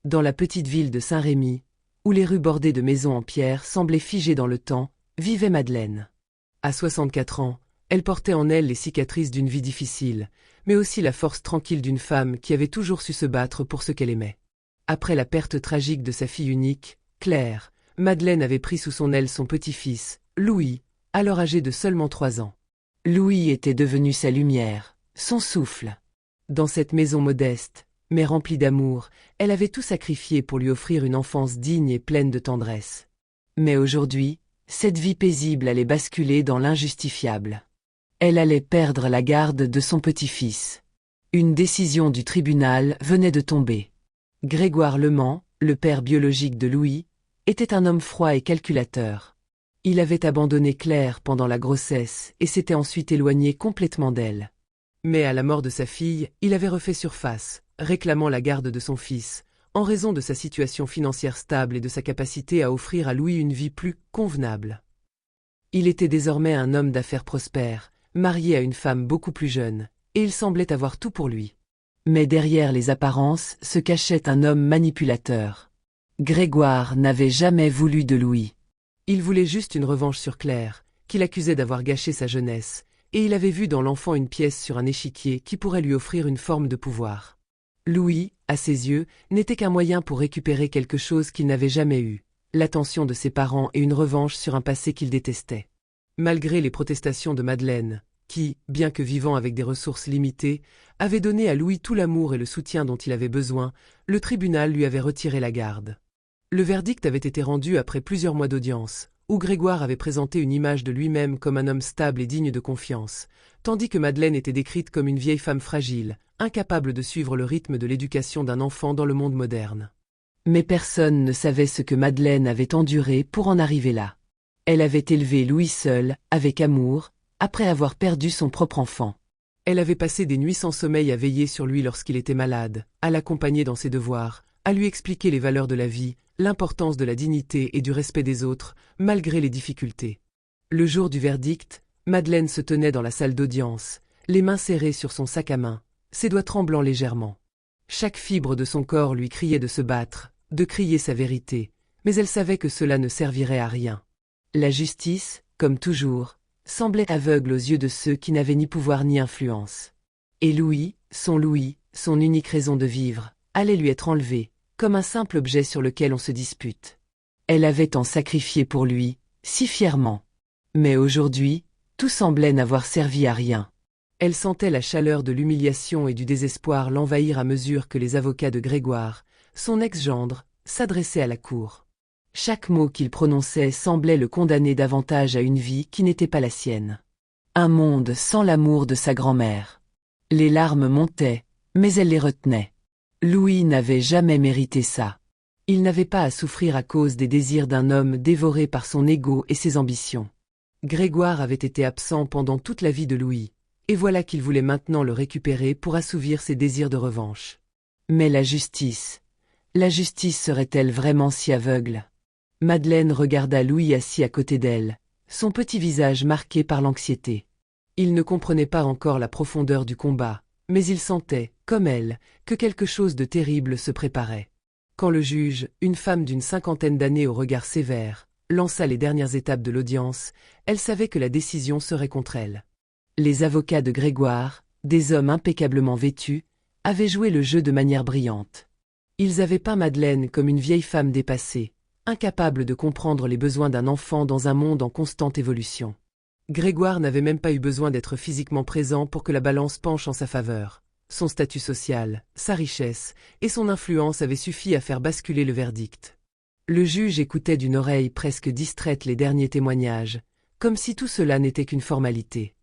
Dans la petite ville de Saint-Rémy, où les rues bordées de maisons en pierre semblaient figées dans le temps, vivait Madeleine. À 64 ans, elle portait en elle les cicatrices d'une vie difficile, mais aussi la force tranquille d'une femme qui avait toujours su se battre pour ce qu'elle aimait. Après la perte tragique de sa fille unique, Claire, Madeleine avait pris sous son aile son petit-fils, Louis, alors âgé de seulement 3 ans. Louis était devenu sa lumière, son souffle. Dans cette maison modeste, mais remplie d'amour, elle avait tout sacrifié pour lui offrir une enfance digne et pleine de tendresse. Mais aujourd'hui, cette vie paisible allait basculer dans l'injustifiable. Elle allait perdre la garde de son petit-fils. Une décision du tribunal venait de tomber. Grégoire Lemans, le père biologique de Louis, était un homme froid et calculateur. Il avait abandonné Claire pendant la grossesse et s'était ensuite éloigné complètement d'elle. Mais à la mort de sa fille, il avait refait surface, réclamant la garde de son fils, en raison de sa situation financière stable et de sa capacité à offrir à Louis une vie plus convenable. Il était désormais un homme d'affaires prospère, marié à une femme beaucoup plus jeune, et il semblait avoir tout pour lui. Mais derrière les apparences se cachait un homme manipulateur. Grégoire n'avait jamais voulu de Louis. Il voulait juste une revanche sur Claire, qu'il accusait d'avoir gâché sa jeunesse, et il avait vu dans l'enfant une pièce sur un échiquier qui pourrait lui offrir une forme de pouvoir. Louis, à ses yeux, n'était qu'un moyen pour récupérer quelque chose qu'il n'avait jamais eu, l'attention de ses parents et une revanche sur un passé qu'il détestait. Malgré les protestations de Madeleine, qui, bien que vivant avec des ressources limitées, avait donné à Louis tout l'amour et le soutien dont il avait besoin, le tribunal lui avait retiré la garde. Le verdict avait été rendu après plusieurs mois d'audience, où Grégoire avait présenté une image de lui-même comme un homme stable et digne de confiance, tandis que Madeleine était décrite comme une vieille femme fragile, incapable de suivre le rythme de l'éducation d'un enfant dans le monde moderne. Mais personne ne savait ce que Madeleine avait enduré pour en arriver là. Elle avait élevé Louis seule, avec amour, après avoir perdu son propre enfant. Elle avait passé des nuits sans sommeil à veiller sur lui lorsqu'il était malade, à l'accompagner dans ses devoirs, à lui expliquer les valeurs de la vie, l'importance de la dignité et du respect des autres, malgré les difficultés. Le jour du verdict, Madeleine se tenait dans la salle d'audience, les mains serrées sur son sac à main, ses doigts tremblant légèrement. Chaque fibre de son corps lui criait de se battre, de crier sa vérité, mais elle savait que cela ne servirait à rien. La justice, comme toujours, semblait aveugle aux yeux de ceux qui n'avaient ni pouvoir ni influence. Et Louis, son unique raison de vivre, allait lui être enlevé, comme un simple objet sur lequel on se dispute. Elle avait tant sacrifié pour lui, si fièrement. Mais aujourd'hui, tout semblait n'avoir servi à rien. Elle sentait la chaleur de l'humiliation et du désespoir l'envahir à mesure que les avocats de Grégoire, son ex-gendre, s'adressaient à la cour. Chaque mot qu'il prononçait semblait le condamner davantage à une vie qui n'était pas la sienne. Un monde sans l'amour de sa grand-mère. Les larmes montaient, mais elle les retenait. Louis n'avait jamais mérité ça. Il n'avait pas à souffrir à cause des désirs d'un homme dévoré par son ego et ses ambitions. Grégoire avait été absent pendant toute la vie de Louis, et voilà qu'il voulait maintenant le récupérer pour assouvir ses désirs de revanche. Mais la justice serait-elle vraiment si aveugle? Madeleine regarda Louis assis à côté d'elle, son petit visage marqué par l'anxiété. Il ne comprenait pas encore la profondeur du combat, mais il sentait, comme elle, que quelque chose de terrible se préparait. Quand le juge, une femme d'une 50aine d'années au regard sévère, lança les dernières étapes de l'audience, elle savait que la décision serait contre elle. Les avocats de Grégoire, des hommes impeccablement vêtus, avaient joué le jeu de manière brillante. Ils avaient peint Madeleine comme une vieille femme dépassée, incapable de comprendre les besoins d'un enfant dans un monde en constante évolution. Grégoire n'avait même pas eu besoin d'être physiquement présent pour que la balance penche en sa faveur. Son statut social, sa richesse et son influence avaient suffi à faire basculer le verdict. Le juge écoutait d'une oreille presque distraite les derniers témoignages, comme si tout cela n'était qu'une formalité.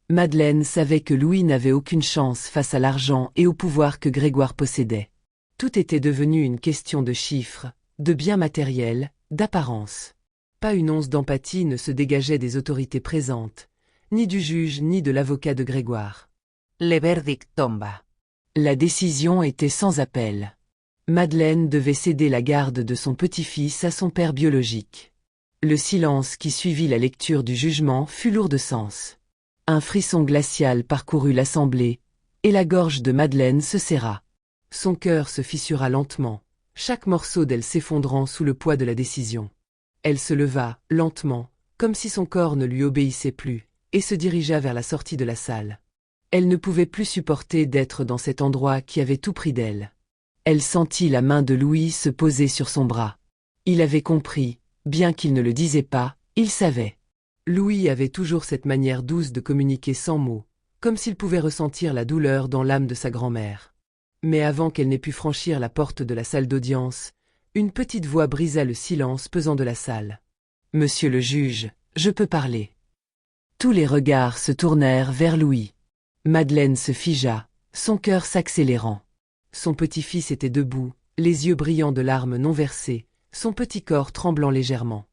Madeleine savait que Louis n'avait aucune chance face à l'argent et au pouvoir que Grégoire possédait. Tout était devenu une question de chiffres, de biens matériels, d'apparence. Pas une once d'empathie ne se dégageait des autorités présentes, ni du juge ni de l'avocat de Grégoire. Le verdict tomba. La décision était sans appel. Madeleine devait céder la garde de son petit-fils à son père biologique. Le silence qui suivit la lecture du jugement fut lourd de sens. Un frisson glacial parcourut l'assemblée, et la gorge de Madeleine se serra. Son cœur se fissura lentement, chaque morceau d'elle s'effondrant sous le poids de la décision. Elle se leva, lentement, comme si son corps ne lui obéissait plus, et se dirigea vers la sortie de la salle. Elle ne pouvait plus supporter d'être dans cet endroit qui avait tout pris d'elle. Elle sentit la main de Louis se poser sur son bras. Il avait compris, bien qu'il ne le disait pas, il savait. Louis avait toujours cette manière douce de communiquer sans mots, comme s'il pouvait ressentir la douleur dans l'âme de sa grand-mère. Mais avant qu'elle n'ait pu franchir la porte de la salle d'audience, une petite voix brisa le silence pesant de la salle. « Monsieur le juge, je peux parler. » Tous les regards se tournèrent vers Louis. Madeleine se figea, son cœur s'accélérant. Son petit-fils était debout, les yeux brillants de larmes non versées, son petit corps tremblant légèrement.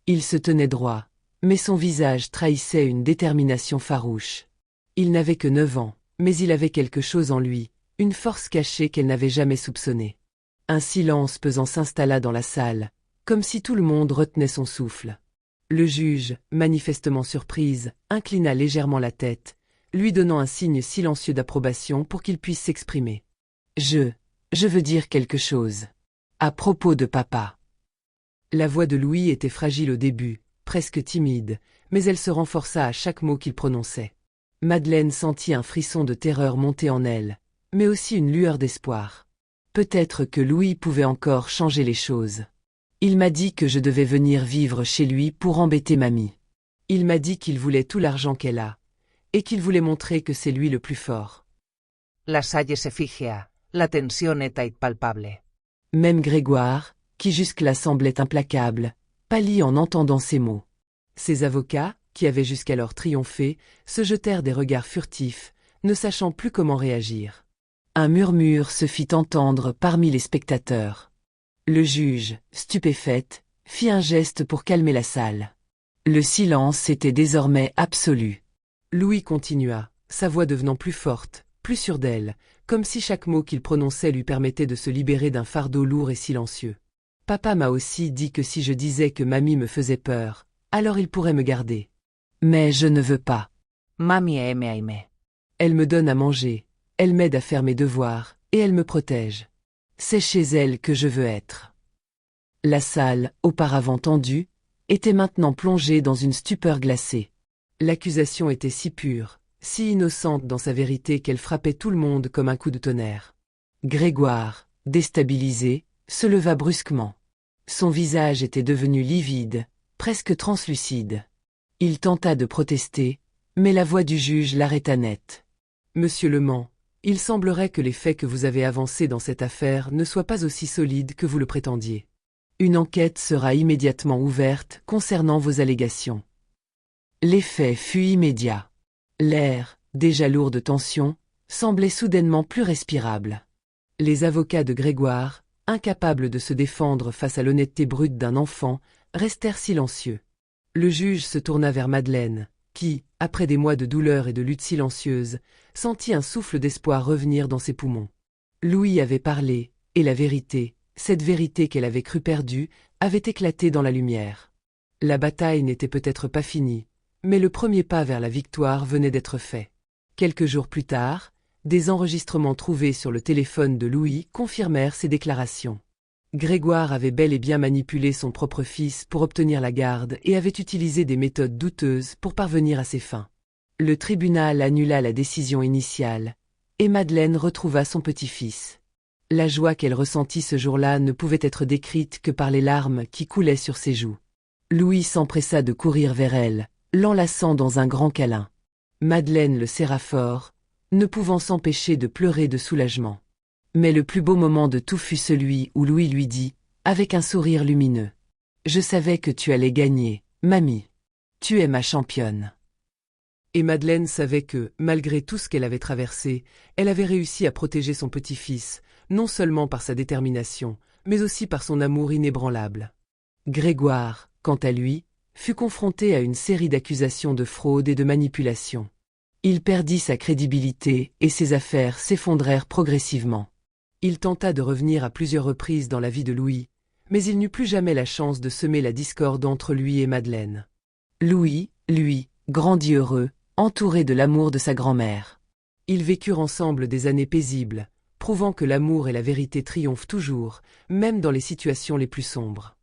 Il se tenait droit, mais son visage trahissait une détermination farouche. Il n'avait que 9 ans, mais il avait quelque chose en lui, une force cachée qu'elle n'avait jamais soupçonnée. Un silence pesant s'installa dans la salle, comme si tout le monde retenait son souffle. Le juge, manifestement surprise, inclina légèrement la tête, lui donnant un signe silencieux d'approbation pour qu'il puisse s'exprimer. Je veux dire quelque chose. À propos de papa. La voix de Louis était fragile au début, presque timide, mais elle se renforça à chaque mot qu'il prononçait. Madeleine sentit un frisson de terreur monter en elle, mais aussi une lueur d'espoir. Peut-être que Louis pouvait encore changer les choses. Il m'a dit que je devais venir vivre chez lui pour embêter mamie. Il m'a dit qu'il voulait tout l'argent qu'elle a, et qu'il voulait montrer que c'est lui le plus fort. La salle se figea, la tensión était palpable. Même Grégoire, qui jusque-là semblait implacable, pâlit en entendant ces mots. Ses avocats, qui avaient jusqu'alors triomphé, se jetèrent des regards furtifs, ne sachant plus comment réagir. Un murmure se fit entendre parmi les spectateurs. Le juge, stupéfaite, fit un geste pour calmer la salle. Le silence était désormais absolu. Louis continua, sa voix devenant plus forte, plus sûre d'elle, comme si chaque mot qu'il prononçait lui permettait de se libérer d'un fardeau lourd et silencieux. Papa m'a aussi dit que si je disais que mamie me faisait peur, alors il pourrait me garder. Mais je ne veux pas. Mami aime. Elle me donne à manger, elle m'aide à faire mes devoirs, et elle me protège. C'est chez elle que je veux être. La salle, auparavant tendue, était maintenant plongée dans une stupeur glacée. L'accusation était si pure, si innocente dans sa vérité qu'elle frappait tout le monde comme un coup de tonnerre. Grégoire, déstabilisé, se leva brusquement. Son visage était devenu livide, presque translucide. Il tenta de protester, mais la voix du juge l'arrêta net. « Monsieur Lement, il semblerait que les faits que vous avez avancés dans cette affaire ne soient pas aussi solides que vous le prétendiez. Une enquête sera immédiatement ouverte concernant vos allégations. » L'effet fut immédiat. L'air, déjà lourd de tension, semblait soudainement plus respirable. Les avocats de Grégoire, incapables de se défendre face à l'honnêteté brute d'un enfant, restèrent silencieux. Le juge se tourna vers Madeleine, qui, après des mois de douleur et de lutte silencieuse, sentit un souffle d'espoir revenir dans ses poumons. Louis avait parlé, et la vérité, cette vérité qu'elle avait cru perdue, avait éclaté dans la lumière. La bataille n'était peut-être pas finie, mais le premier pas vers la victoire venait d'être fait. Quelques jours plus tard, des enregistrements trouvés sur le téléphone de Louis confirmèrent ses déclarations. Grégoire avait bel et bien manipulé son propre fils pour obtenir la garde et avait utilisé des méthodes douteuses pour parvenir à ses fins. Le tribunal annula la décision initiale, et Madeleine retrouva son petit-fils. La joie qu'elle ressentit ce jour-là ne pouvait être décrite que par les larmes qui coulaient sur ses joues. Louis s'empressa de courir vers elle, l'enlaçant dans un grand câlin. Madeleine le serra fort, ne pouvant s'empêcher de pleurer de soulagement. Mais le plus beau moment de tout fut celui où Louis lui dit, avec un sourire lumineux, « Je savais que tu allais gagner, mamie. Tu es ma championne. » Et Madeleine savait que, malgré tout ce qu'elle avait traversé, elle avait réussi à protéger son petit-fils, non seulement par sa détermination, mais aussi par son amour inébranlable. Grégoire, quant à lui, fut confronté à une série d'accusations de fraude et de manipulation. Il perdit sa crédibilité et ses affaires s'effondrèrent progressivement. Il tenta de revenir à plusieurs reprises dans la vie de Louis, mais il n'eut plus jamais la chance de semer la discorde entre lui et Madeleine. Louis, lui, grandit heureux, entouré de l'amour de sa grand-mère. Ils vécurent ensemble des années paisibles, prouvant que l'amour et la vérité triomphent toujours, même dans les situations les plus sombres.